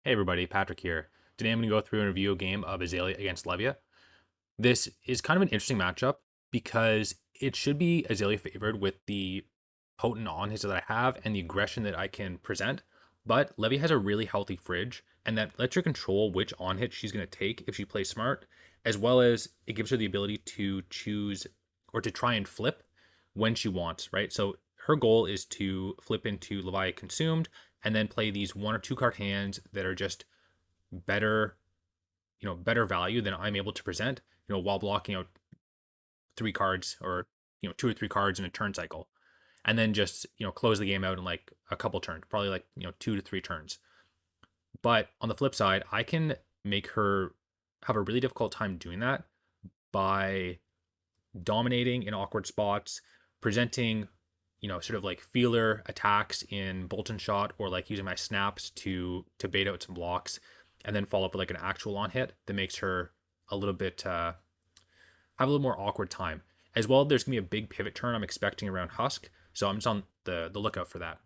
Hey everybody, Patrick here. Today I'm going to go through and review a game of Azalea against Levia. This is kind of an interesting matchup because it should be Azalea favored with the potent on hits that I have and the aggression that I can present. But Levia has a really healthy fridge, and that lets her control which on hit she's going to take if she plays smart, as well as it gives her the ability to choose or to try and flip when she wants, right? So her goal is to flip into Levias consumed and then play these one or two card hands that are just better, better value than I'm able to present, while blocking out three cards or, two or three cards in a turn cycle. And then just, close the game out in like a couple turns, probably like, 2 to 3 turns. But on the flip side, I can make her have a really difficult time doing that by dominating in awkward spots, presenting, sort of like feeler attacks in bolt and shot, or like using my snaps to bait out some blocks, and then follow up with like an actual on hit that makes her a little bit have a little more awkward time. As well, there's gonna be a big pivot turn I'm expecting around Husk, so I'm just on the lookout for that.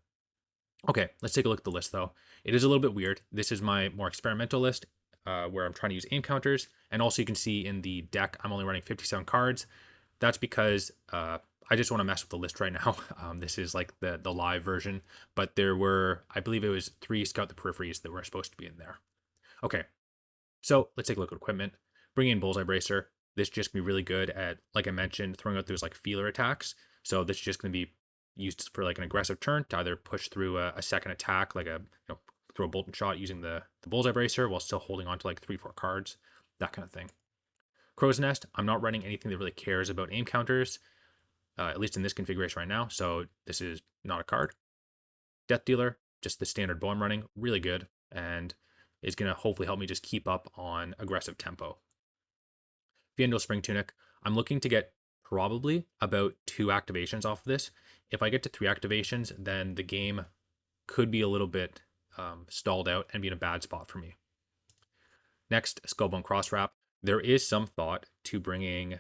Okay, let's take a look at the list though. It is a little bit weird. This is my more experimental list, where I'm trying to use aim counters, and also you can see in the deck I'm only running 57 cards. That's because I just want to mess with the list right now. This is like the live version, but there were, I believe it was 3 Scout the Peripheries that were supposed to be in there. Okay, so let's take a look at equipment. Bring in Bullseye Bracer. This just gonna be really good at, like I mentioned, throwing out those like feeler attacks. So this is just gonna be used for like an aggressive turn to either push through a second attack, like throw a bolt and shot using the Bullseye Bracer while still holding on to like 3-4 cards, that kind of thing. Crow's Nest, I'm not running anything that really cares about aim counters, at least in this configuration right now, so this is not a card. Death Dealer, just the standard bow I'm running, really good, and is going to hopefully help me just keep up on aggressive tempo. Viendo Spring Tunic, I'm looking to get probably about 2 activations off of this. If I get to 3 activations, then the game could be a little bit stalled out and be in a bad spot for me. Next, Skullbone Crosswrap. There is some thought to bringing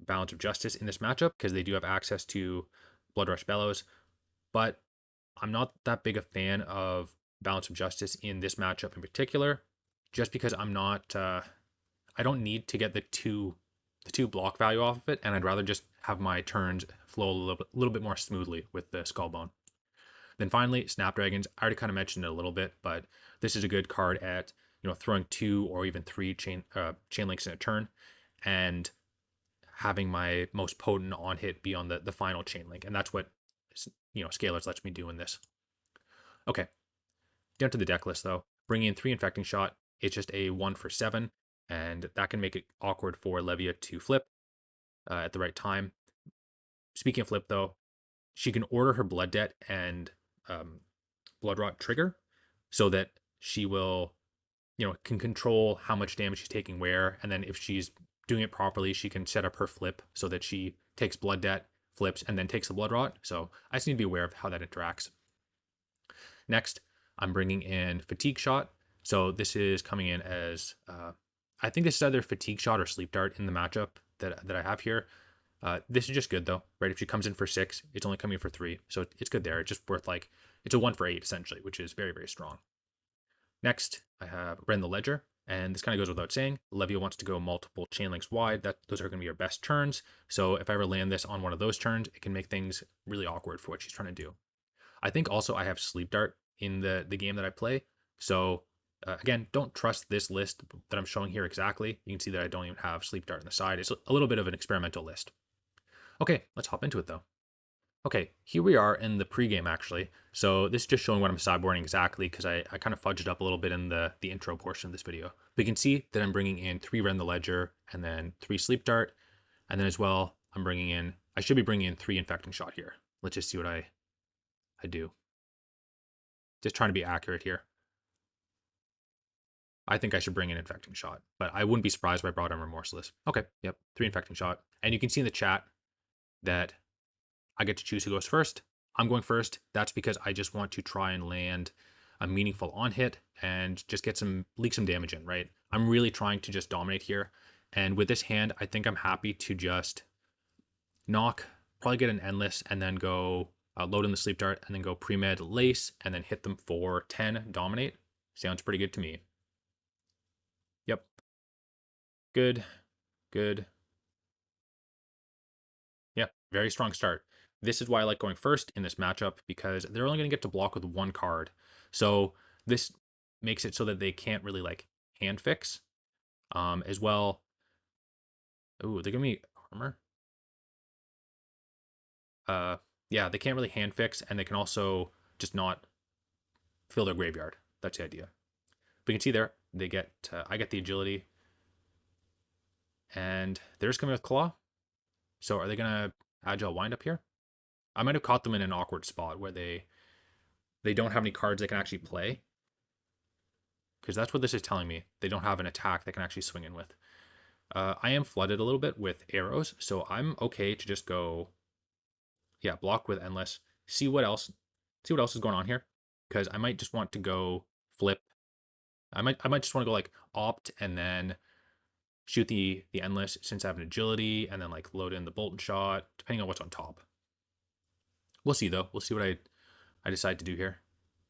Balance of Justice in this matchup because they do have access to Bloodrush Bellows, but I'm not that big a fan of Balance of Justice in this matchup in particular, just because I don't need to get the two block value off of it, and I'd rather just have my turns flow a little bit more smoothly with the Skullbone. Then finally, Snapdragons. I already kind of mentioned it a little bit, but this is a good card at throwing 2 or even 3 chain links in a turn, and having my most potent on hit be on the final chain link, and that's what Scalers lets me do in this. Okay, down to the deck list though. Bringing in 3 Infecting Shot. It's just a 1 for 7, and that can make it awkward for Levia to flip at the right time. Speaking of flip though, she can order her Blood Debt and Bloodrot trigger so that she will, can control how much damage she's taking where, and then if she's doing it properly, she can set up her flip so that she takes Blood Debt, flips, and then takes the Bloodrot. So I just need to be aware of how that interacts. Next, I'm bringing in Fatigue Shot. So this is coming in as, I think this is either Fatigue Shot or Sleep Dart in the matchup that I have here. This is just good though, right? If she comes in for 6, it's only coming in for 3. So it's good there. It's just worth it's a 1 for 8 essentially, which is very, very strong. Next, I have Rend the Ledger. And this kind of goes without saying. Levia wants to go multiple chain links wide. Those are going to be her best turns. So if I ever land this on one of those turns, it can make things really awkward for what she's trying to do. I think also I have Sleep Dart in the game that I play. So again, don't trust this list that I'm showing here exactly. You can see that I don't even have Sleep Dart on the side. It's a little bit of an experimental list. Okay, let's hop into it though. Okay, here we are in the pregame actually. So this is just showing what I'm sideboarding exactly because I kind of fudged up a little bit in the intro portion of this video. But you can see that I'm bringing in 3 Rend the Ledger and then 3 Sleep Dart. And then as well, I should be bringing in 3 Infecting Shot here. Let's just see what I do. Just trying to be accurate here. I think I should bring in Infecting Shot, but I wouldn't be surprised if I brought in Remorseless. Okay, yep, 3 Infecting Shot. And you can see in the chat that I get to choose who goes first. I'm going first. That's because I just want to try and land a meaningful on hit and just leak some damage in, right? I'm really trying to just dominate here. And with this hand, I think I'm happy to just knock, probably get an Endless, and then go load in the Sleep Dart, and then go Premed Lace, and then hit them for 10, dominate. Sounds pretty good to me. Yep. Good. Good. Yeah, very strong start. This is why I like going first in this matchup, because they're only going to get to block with one card. So this makes it so that they can't really like hand fix. As well. Ooh, they're giving me armor. Uh, yeah, they can't really hand fix, and they can also just not fill their graveyard. That's the idea. But you can see there, they get I get the agility, and they're just coming with claw. So are they gonna agile wind up here? I might have caught them in an awkward spot where they don't have any cards they can actually play, because that's what this is telling me. They don't have an attack they can actually swing in with. I am flooded a little bit with arrows, so I'm okay to just go, yeah, block with endless. See what else is going on here, because I might just want to go flip. I might just want to go like opt and then shoot the endless since I have an agility, and then like load in the bolt and shot, depending on what's on top. We'll see though. We'll see what I decide to do here.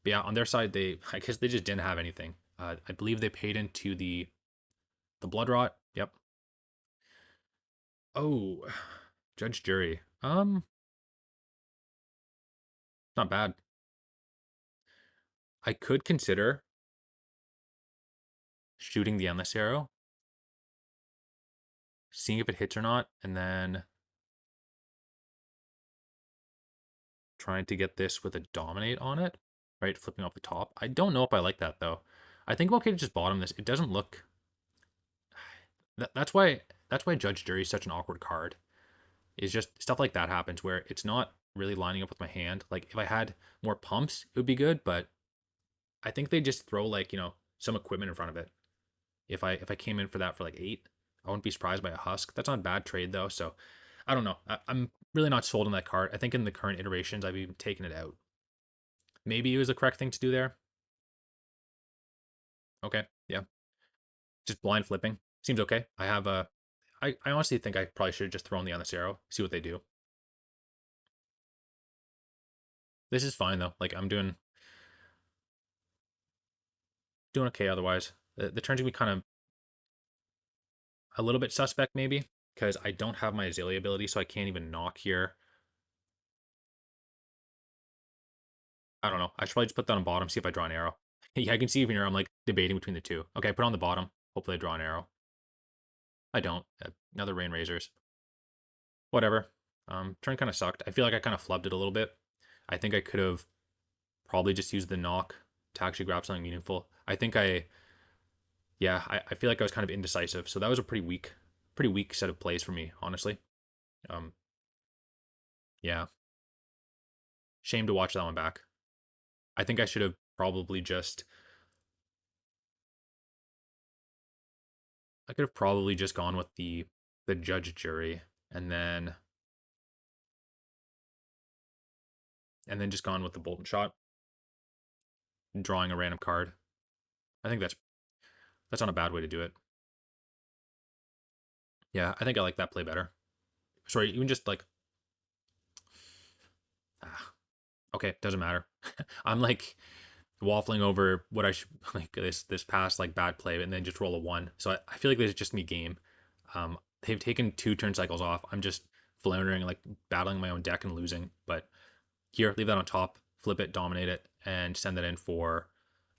But yeah, on their side, I guess they just didn't have anything. I believe they paid into the Bloodrot. Yep. Oh, judge jury. Not bad. I could consider shooting the endless arrow, seeing if it hits or not, and then trying to get this with a dominate on it, right? Flipping off the top. I don't know if I like that though. I think I'm okay to just bottom this. It doesn't look. That's why judge jury is such an awkward card. Is just stuff like that happens where it's not really lining up with my hand. Like if I had more pumps, it would be good, but I think they just throw like, some equipment in front of it. If I came in for that for like 8, I wouldn't be surprised by a husk. That's not a bad trade though, so I don't know. I'm really not sold on that card. I think in the current iterations I've even taken it out. Maybe it was the correct thing to do there. Okay, yeah. Just blind flipping. Seems okay. I honestly think I probably should have just thrown the Honest Arrow, see what they do. This is fine though. Like I'm doing okay otherwise. The turn's gonna be kind of a little bit suspect maybe, because I don't have my Azalea ability, so I can't even knock here. I don't know. I should probably just put that on bottom, see if I draw an arrow. Yeah, I can see even here I'm like debating between the two. Okay, I put on the bottom. Hopefully I draw an arrow. I don't. Another Rain Razors. Whatever. Turn kind of sucked. I feel like I kind of flubbed it a little bit. I think I could have probably just used the knock to actually grab something meaningful. Yeah, I feel like I was kind of indecisive. So that was a pretty weak set of plays for me, honestly. Um, yeah, shame to watch that one back. I think I should have probably just, I could have probably just gone with the judge jury and then just gone with the bolt and shot, drawing a random card. I think that's not a bad way to do it. Yeah, I think I like that play better. Sorry, even just like, ah, okay, doesn't matter. I'm like waffling over what I should like this past like bad play and then just roll a 1. So I feel like this is just me game. They've taken 2 turn cycles off. I'm just floundering, like battling my own deck and losing. But here, leave that on top, flip it, dominate it, and send that in for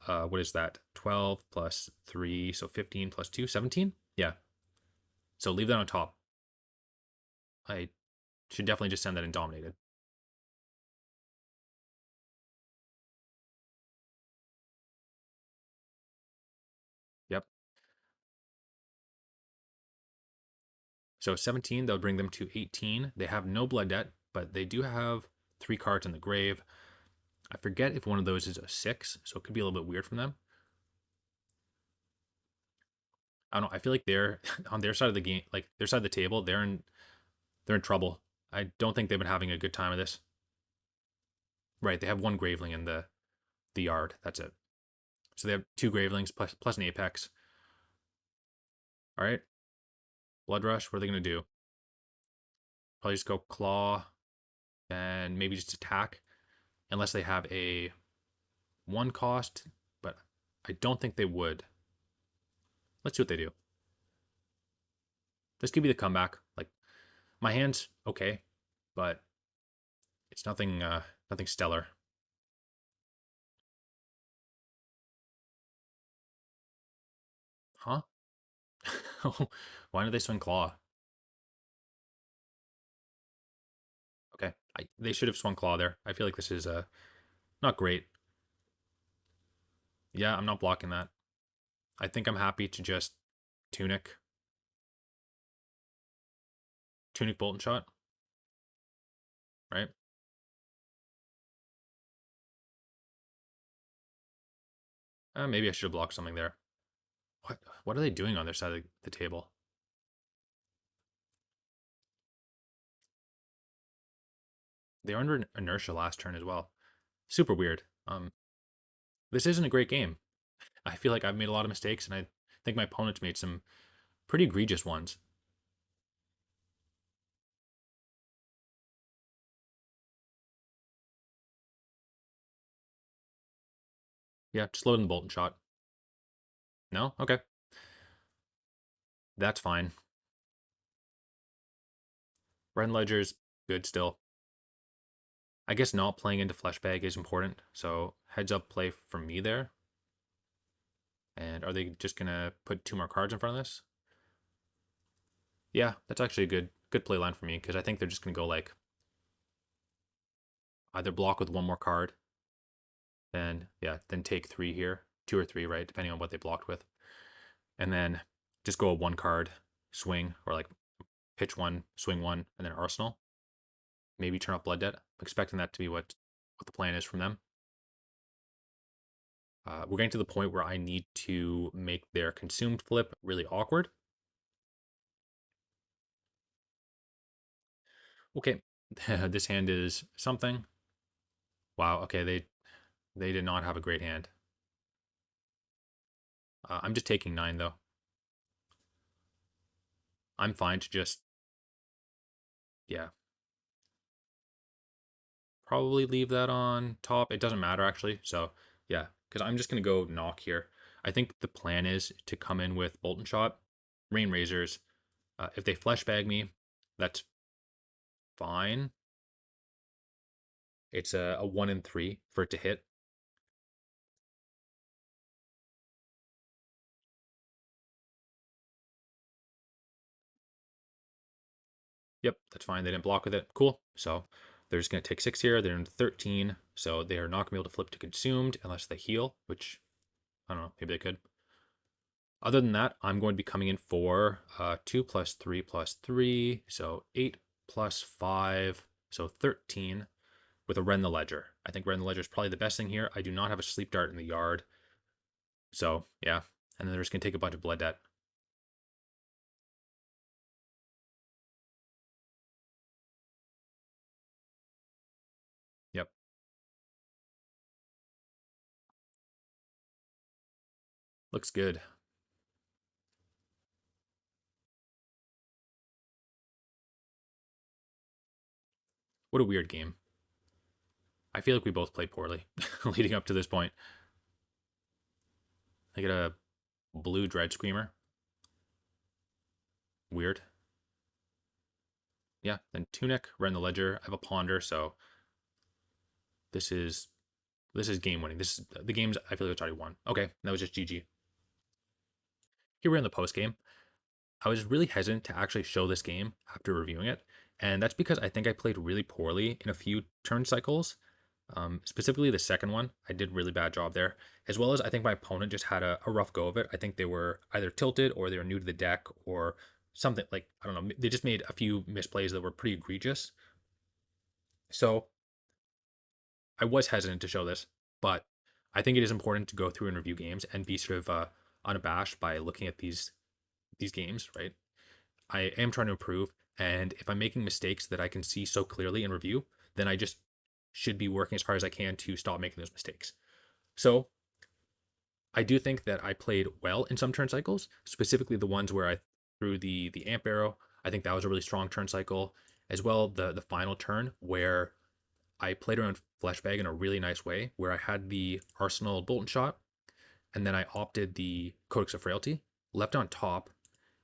what is that? 12 plus 3, so 15 plus 2, 17? Yeah. So leave that on top. I should definitely just send that in dominated. Yep. So 17, that would bring them to 18. They have no blood debt, but they do have 3 cards in the grave. I forget if one of those is a 6, so it could be a little bit weird from them. I don't know. I feel like they're on their side of the game, like their side of the table, they're in trouble. I don't think they've been having a good time of this. Right, they have 1 graveling in the yard. That's it. So they have 2 gravelings plus an apex. All right. Blood rush. What are they gonna do? Probably just go claw and maybe just attack, unless they have a 1 cost. But I don't think they would. Let's see what they do. This could be the comeback. Like, my hand's okay, but it's nothing stellar. Huh? Why did they swing claw? Okay, they should have swung claw there. I feel like this is not great. Yeah, I'm not blocking that. I think I'm happy to just tunic, tunic bolt and shot, right? Maybe I should have blocked something there. What are they doing on their side of the table? They were under inertia last turn as well. Super weird. This isn't a great game. I feel like I've made a lot of mistakes, and I think my opponent's made some pretty egregious ones. Yeah, just load in the bolt and shot. No? Okay. That's fine. Ren Ledger's good still. I guess not playing into Fleshbag is important, so heads up play from me there. And are they just gonna put 2 more cards in front of this? Yeah, that's actually a good play line for me, because I think they're just gonna go like either block with 1 more card, then then take 3 here. 2 or 3, right? Depending on what they blocked with. And then just go a 1 card swing, or like pitch 1, swing 1, and then arsenal. Maybe turn off Blood Debt. I'm expecting that to be what the plan is from them. We're getting to the point where I need to make their consumed flip really awkward. Okay, this hand is something. Wow, okay, they did not have a great hand. I'm just taking 9 though. I'm fine to just, yeah, probably leave that on top. It doesn't matter actually. So yeah, because I'm just gonna go knock here. I think the plan is to come in with Bolt and Shot, Rain Razors. If they flesh bag me, that's fine. It's a 1 in 3 for it to hit. Yep, that's fine. They didn't block with it. Cool. So they're just going to take 6 here. They're in 13. So they are not going to be able to flip to consumed unless they heal, which I don't know. Maybe they could. Other than that, I'm going to be coming in for 2 plus 3 plus 3. So 8 plus 5. So 13 with a Ren the Ledger. I think Ren the Ledger is probably the best thing here. I do not have a Sleep Dart in the yard. So yeah. And then they're just going to take a bunch of Blood Debt. Yep. Looks good. What a weird game. I feel like we both played poorly leading up to this point. I get a blue Dread Screamer. Weird. Yeah, then Tunic, Ren the Ledger. I have a Ponder, so this is game winning. This is the game's, I feel like it's already won. Okay, that was just GG. Here we're in the post game. I was really hesitant to actually show this game after reviewing it, and that's because I think I played really poorly in a few turn cycles. Specifically the second one, I did really bad job there, as well as I think my opponent just had a rough go of it. I think they were either tilted or they were new to the deck or something, like, I don't know, they just made a few misplays that were pretty egregious. So I was hesitant to show this, but I think it is important to go through and review games and be sort of unabashed by looking at these games, right? I am trying to improve, and if I'm making mistakes that I can see so clearly in review, then I just should be working as hard as I can to stop making those mistakes. So I do think that I played well in some turn cycles, specifically the ones where I threw the amp arrow. I think that was a really strong turn cycle, as well the final turn where I played around Fleshbag in a really nice way, where I had the Arsenal Bolt and Shot, and then I opted the Codex of Frailty, left on top,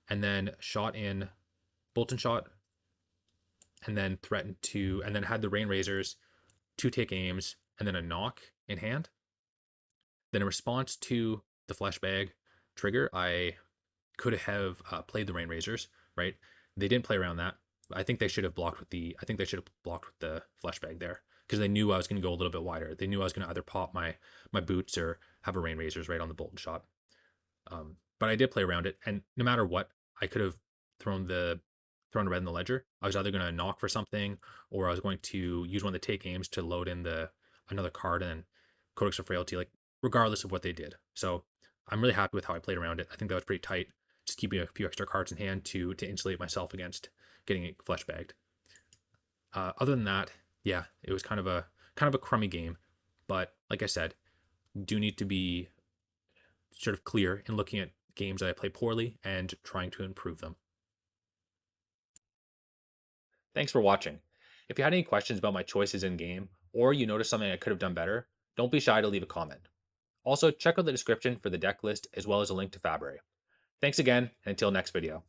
and then shot in Bolt and Shot, and then and then had the Rain Razors, 2 take aims, and then a knock in hand. Then in response to the Flesh Bag trigger, I could have played the Rain Razors, right? They didn't play around that. I think they should have blocked with the Flesh Bag there, because they knew I was going to go a little bit wider. They knew I was going to either pop my boots or have a Rain Razors right on the Bolt and Shot. But I did play around it, and no matter what, I could have thrown a red in the ledger. I was either going to knock for something, or I was going to use one of the take aims to load in another card and then Codex of Frailty, like regardless of what they did. So I'm really happy with how I played around it. I think that was pretty tight, just keeping a few extra cards in hand to insulate myself against getting it flesh bagged. Other than that, yeah, it was kind of a crummy game, but like I said, do need to be sort of clear in looking at games that I play poorly and trying to improve them. Thanks for watching. If you had any questions about my choices in game, or you noticed something I could have done better, don't be shy to leave a comment. Also, check out the description for the deck list as well as a link to FaBrary. Thanks again, and until next video.